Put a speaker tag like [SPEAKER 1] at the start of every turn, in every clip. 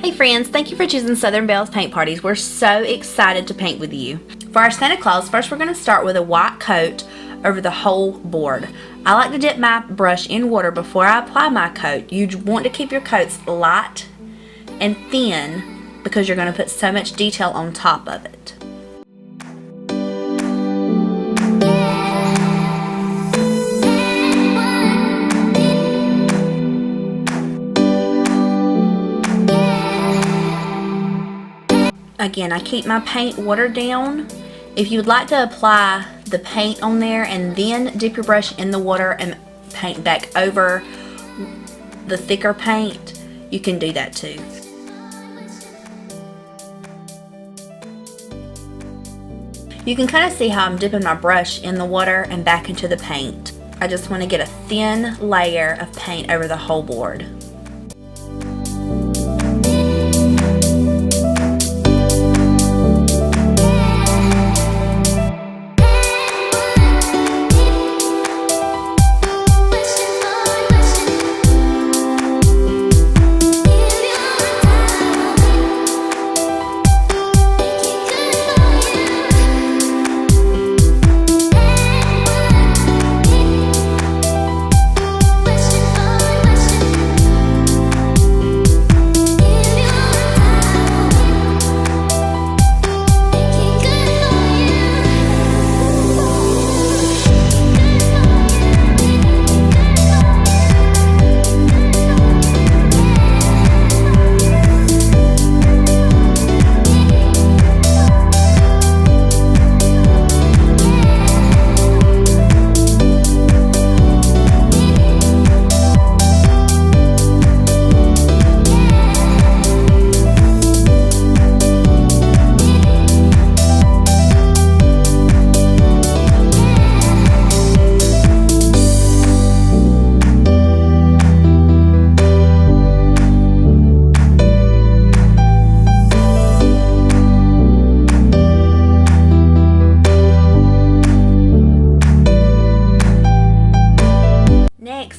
[SPEAKER 1] Hey friends, thank you for choosing Southern Belle's Paint Parties. We're so excited to paint with you. For our Santa Claus, first we're going to start with a white coat over the whole board. I like to dip my brush in water before I apply my coat. You want to keep your coats light and thin because you're going to put so much detail on top of it. Again, I keep my paint watered down. If you would like to apply the paint on there and then dip your brush in the water and paint back over the thicker paint, you can do that too. You can kind of see how I'm dipping my brush in the water and back into the paint. I just want to get a thin layer of paint over the whole board.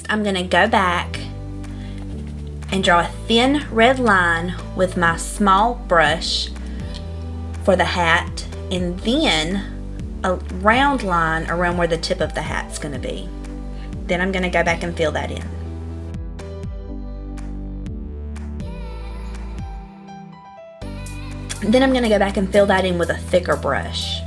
[SPEAKER 1] I'm going to go back and draw a thin red line with my small brush for the hat, and then a round line around where the tip of the hat's going to be. Then I'm going to go back and fill that in. Then I'm going to go back and fill that in with a thicker brush.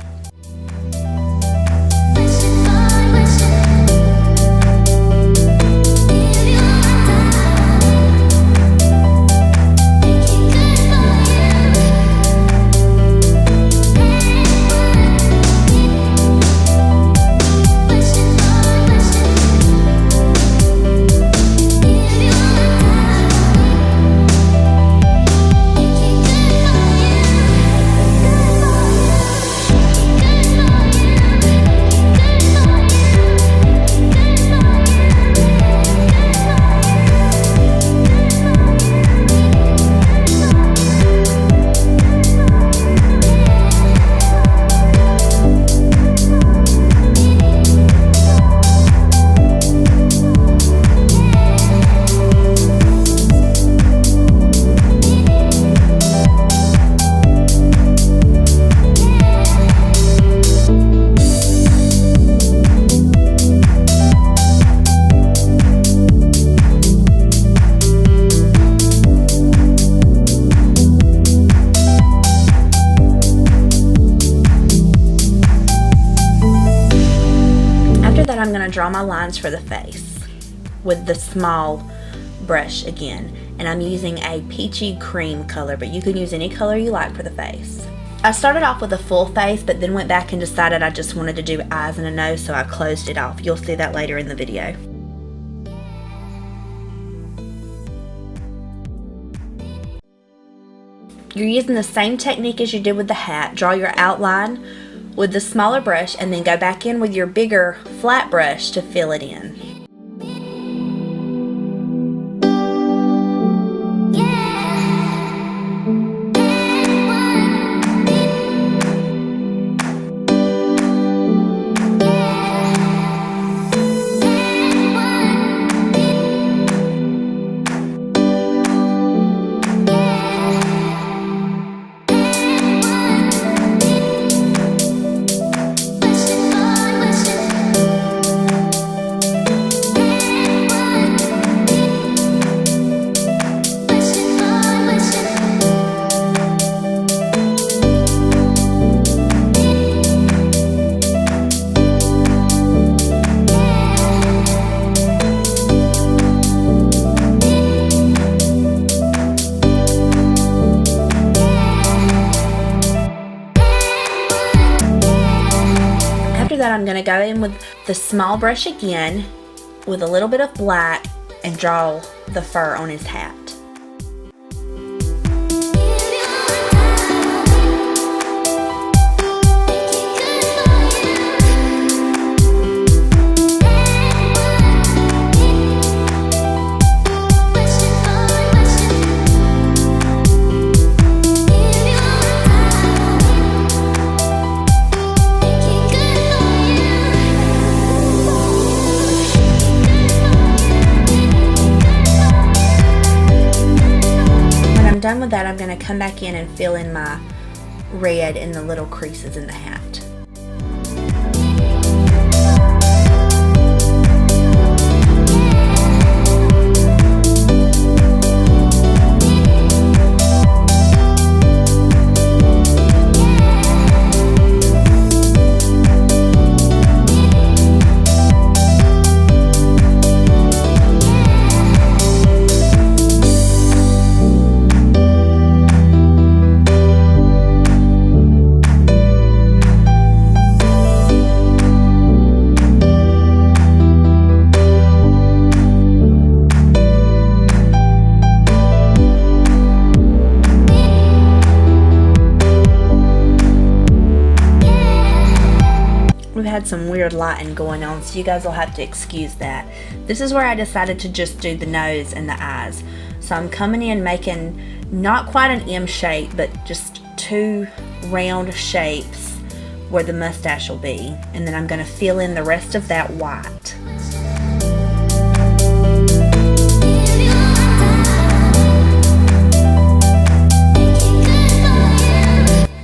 [SPEAKER 1] I'm going to draw my lines for the face with the small brush again, and I'm using a peachy cream color, but you can use any color you like for the face. I started off with a full face, but then went back and decided I just wanted to do eyes and a nose, so I closed it off. You'll see that later in the video. You're using the same technique as you did with the hat. Draw your outline with the smaller brush and then go back in with your bigger flat brush to fill it in. I'm going to go in with the small brush again with a little bit of black and draw the fur on his hat. Done with that, I'm going to come back in and fill in my red in the little creases in the hat. We've had some weird lighting going on, so you guys will have to excuse that. This is where I decided to just do the nose and the eyes. So I'm coming in making not quite an M shape, but just two round shapes where the mustache will be. And then I'm going to fill in the rest of that white.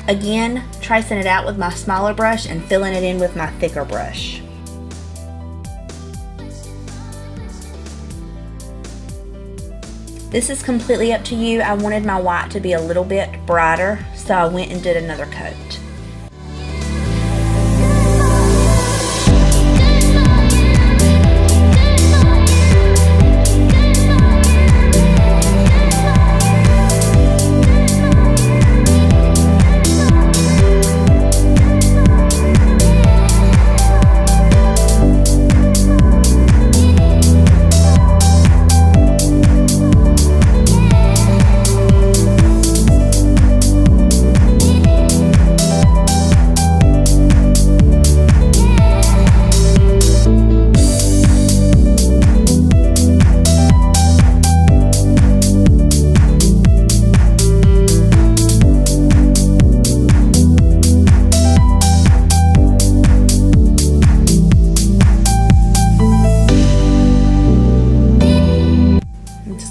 [SPEAKER 1] Again, tracing it out with my smaller brush and filling it in with my thicker brush. This is completely up to you. I wanted my white to be a little bit brighter, so I went and did another coat.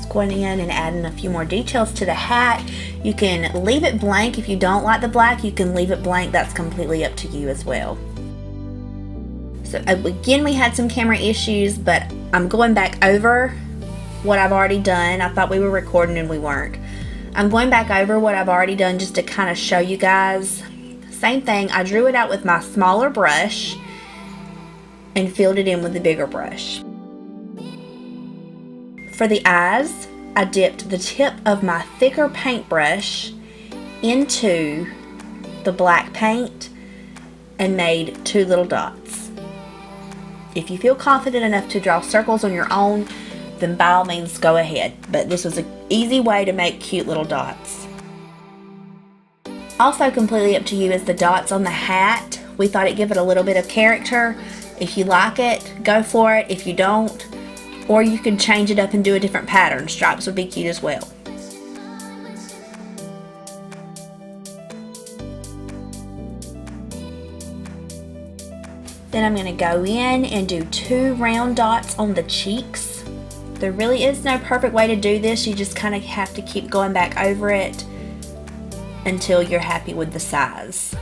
[SPEAKER 1] Going in and adding a few more details to the hat. You can leave it blank if you don't like the black. You can leave it blank. That's completely up to you as well. So again, we had some camera issues, but I'm going back over what I've already done. I thought we were recording and we weren't. I'm going back over what I've already done just to kind of show you guys. Same thing, I drew it out with my smaller brush and filled it in with the bigger brush. For the eyes, I dipped the tip of my thicker paintbrush into the black paint and made two little dots. If you feel confident enough to draw circles on your own, then by all means go ahead. But this was an easy way to make cute little dots. Also completely up to you is the dots on the hat. We thought it'd give it a little bit of character. If you like it, go for it. If you don't, or you could change it up and do a different pattern. Stripes would be cute as well. Then I'm going to go in and do two round dots on the cheeks. There really is no perfect way to do this. You just kind of have to keep going back over it until you're happy with the size.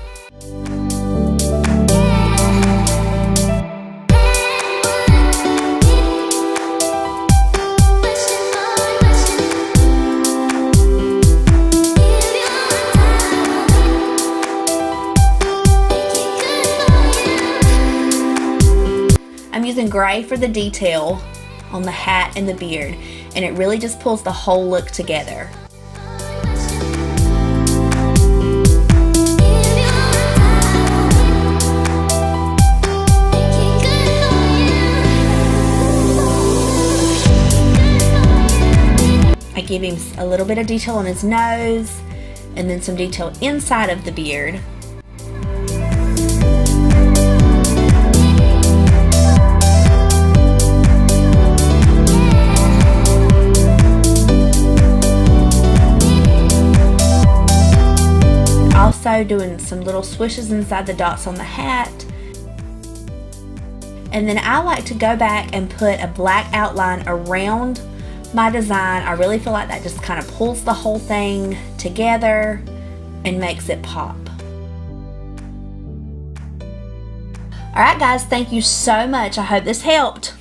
[SPEAKER 1] I'm using gray for the detail on the hat and the beard, and it really just pulls the whole look together. give him a little bit of detail on his nose and then some detail inside of the beard. Also doing some little swishes inside the dots on the hat. And then I like to go back and put a black outline around my design. I really feel like that just kind of pulls the whole thing together and makes it pop. Alright guys, thank you so much. I hope this helped.